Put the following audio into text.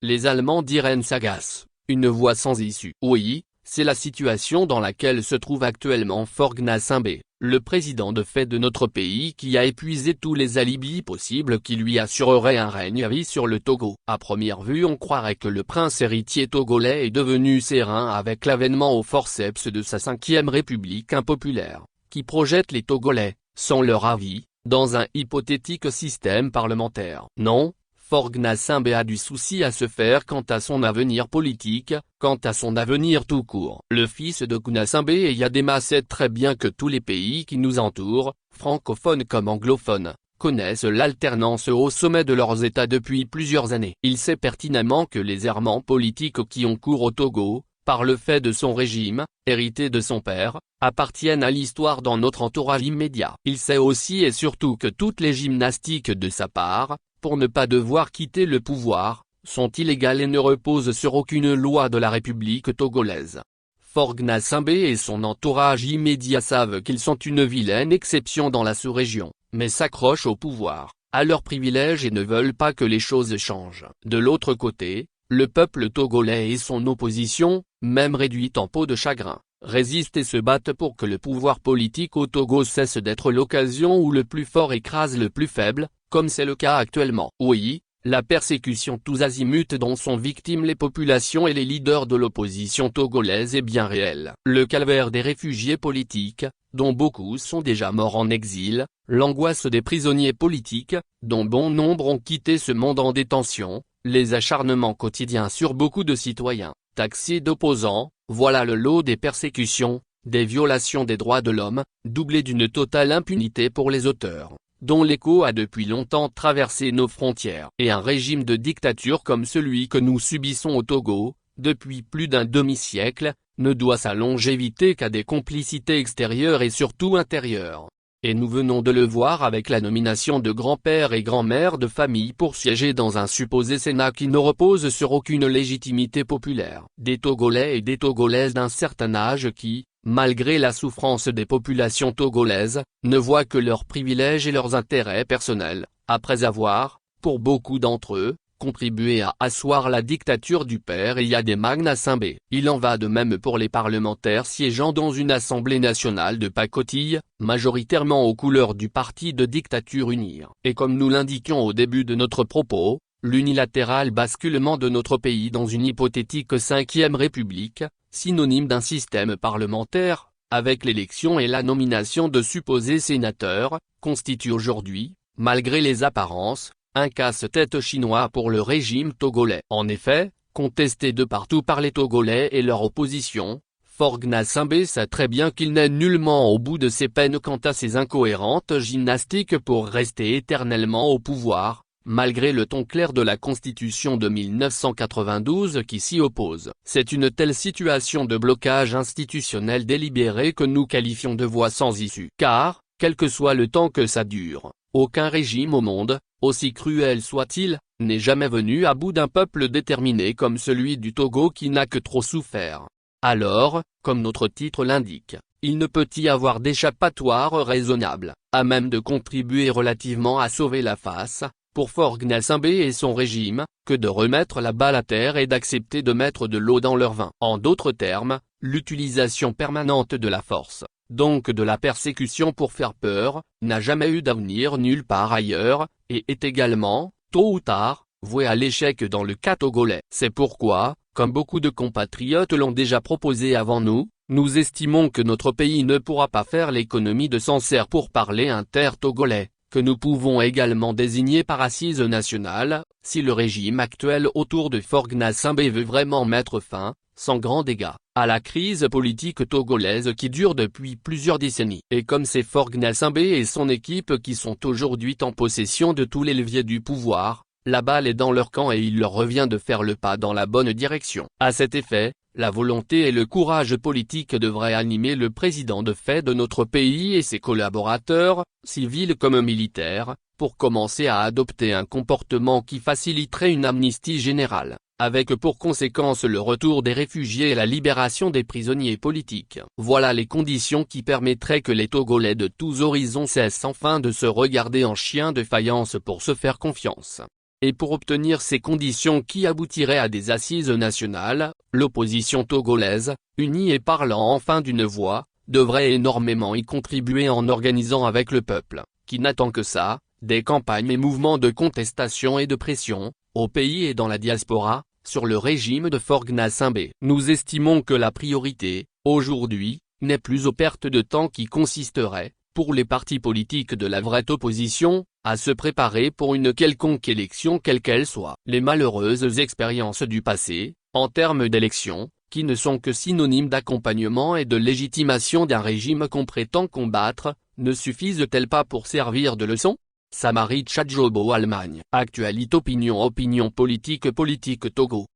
Les Allemands d'Irène s'agacent, une voie sans issue. Oui, c'est la situation dans laquelle se trouve actuellement Faure Gnassingbé, le président de fait de notre pays qui a épuisé tous les alibis possibles qui lui assureraient un règne à vie sur le Togo. À première vue on croirait que le prince héritier togolais est devenu serein avec l'avènement au forceps de sa 5e république impopulaire, qui projette les Togolais, sans leur avis, dans un hypothétique système parlementaire. Non, Faure Gnassingbé a du souci à se faire quant à son avenir politique, quant à son avenir tout court. Le fils de Gnassingbé Eyadema sait très bien que tous les pays qui nous entourent, francophones comme anglophones, connaissent l'alternance au sommet de leurs États depuis plusieurs années. Il sait pertinemment que les errements politiques qui ont cours au Togo, par le fait de son régime, hérité de son père, appartiennent à l'histoire dans notre entourage immédiat. Il sait aussi et surtout que toutes les gymnastiques de sa part, pour ne pas devoir quitter le pouvoir, sont illégales et ne reposent sur aucune loi de la République togolaise. Faure Gnassingbé et son entourage immédiat savent qu'ils sont une vilaine exception dans la sous-région, mais s'accrochent au pouvoir, à leurs privilèges et ne veulent pas que les choses changent. De l'autre côté, le peuple togolais et son opposition, même réduite en peau de chagrin, résistent et se battent pour que le pouvoir politique au Togo cesse d'être l'occasion où le plus fort écrase le plus faible, comme c'est le cas actuellement. Oui, la persécution tous azimuts dont sont victimes les populations et les leaders de l'opposition togolaise est bien réelle. Le calvaire des réfugiés politiques, dont beaucoup sont déjà morts en exil, l'angoisse des prisonniers politiques, dont bon nombre ont quitté ce monde en détention, les acharnements quotidiens sur beaucoup de citoyens, taxés d'opposants, voilà le lot des persécutions, des violations des droits de l'homme, doublées d'une totale impunité pour les auteurs, dont l'écho a depuis longtemps traversé nos frontières. Et un régime de dictature comme celui que nous subissons au Togo, depuis plus d'un demi-siècle, ne doit sa longévité qu'à des complicités extérieures et surtout intérieures. Et nous venons de le voir avec la nomination de grands-pères et grands-mères de famille pour siéger dans un supposé Sénat qui ne repose sur aucune légitimité populaire. Des Togolais et des Togolaises d'un certain âge qui, malgré la souffrance des populations togolaises, ne voient que leurs privilèges et leurs intérêts personnels, après avoir, pour beaucoup d'entre eux, contribué à asseoir la dictature du père Eyadema Gnassingbé. Il en va de même pour les parlementaires siégeant dans une assemblée nationale de pacotille, majoritairement aux couleurs du parti de dictature UNIR. Et comme nous l'indiquions au début de notre propos, l'unilatéral basculement de notre pays dans une hypothétique 5e république, synonyme d'un système parlementaire, avec l'élection et la nomination de supposés sénateurs, constitue aujourd'hui, malgré les apparences, un casse-tête chinois pour le régime togolais. En effet, contesté de partout par les Togolais et leur opposition, Faure Gnassingbé sait très bien qu'il n'est nullement au bout de ses peines quant à ses incohérentes gymnastiques pour rester éternellement au pouvoir, malgré le ton clair de la Constitution de 1992 qui s'y oppose. C'est une telle situation de blocage institutionnel délibéré que nous qualifions de voie sans issue. Car, quel que soit le temps que ça dure, aucun régime au monde, aussi cruel soit-il, n'est jamais venu à bout d'un peuple déterminé comme celui du Togo qui n'a que trop souffert. Alors, comme notre titre l'indique, il ne peut y avoir d'échappatoire raisonnable, à même de contribuer relativement à sauver la face, pour Faure Gnassingbé et son régime, que de remettre la balle à terre et d'accepter de mettre de l'eau dans leur vin. En d'autres termes, l'utilisation permanente de la force, donc de la persécution pour faire peur, n'a jamais eu d'avenir nulle part ailleurs, et est également, tôt ou tard, vouée à l'échec dans le cas togolais. C'est pourquoi, comme beaucoup de compatriotes l'ont déjà proposé avant nous, nous estimons que notre pays ne pourra pas faire l'économie de Sancerre pour parler inter-togolais, que nous pouvons également désigner par assise nationale, si le régime actuel autour de Faure Gnassingbé veut vraiment mettre fin, sans grand dégât, à la crise politique togolaise qui dure depuis plusieurs décennies. Et comme c'est Faure Gnassingbé et son équipe qui sont aujourd'hui en possession de tous les leviers du pouvoir, la balle est dans leur camp et il leur revient de faire le pas dans la bonne direction. À cet effet, la volonté et le courage politique devraient animer le président de fait de notre pays et ses collaborateurs, civils comme militaires, pour commencer à adopter un comportement qui faciliterait une amnistie générale, avec pour conséquence le retour des réfugiés et la libération des prisonniers politiques. Voilà les conditions qui permettraient que les Togolais de tous horizons cessent enfin de se regarder en chiens de faïence pour se faire confiance. Et pour obtenir ces conditions qui aboutiraient à des assises nationales, l'opposition togolaise, unie et parlant enfin d'une voix, devrait énormément y contribuer en organisant avec le peuple, qui n'attend que ça, des campagnes et mouvements de contestation et de pression, au pays et dans la diaspora, sur le régime de Faure Gnassingbé. Nous estimons que la priorité, aujourd'hui, n'est plus aux pertes de temps qui consisteraient, pour les partis politiques de la vraie opposition, à se préparer pour une quelconque élection quelle qu'elle soit. Les malheureuses expériences du passé, en termes d'élections, qui ne sont que synonymes d'accompagnement et de légitimation d'un régime qu'on prétend combattre, ne suffisent-elles pas pour servir de leçon? Samari Tchadjobo Allemagne. Actualité Opinion politique Togo.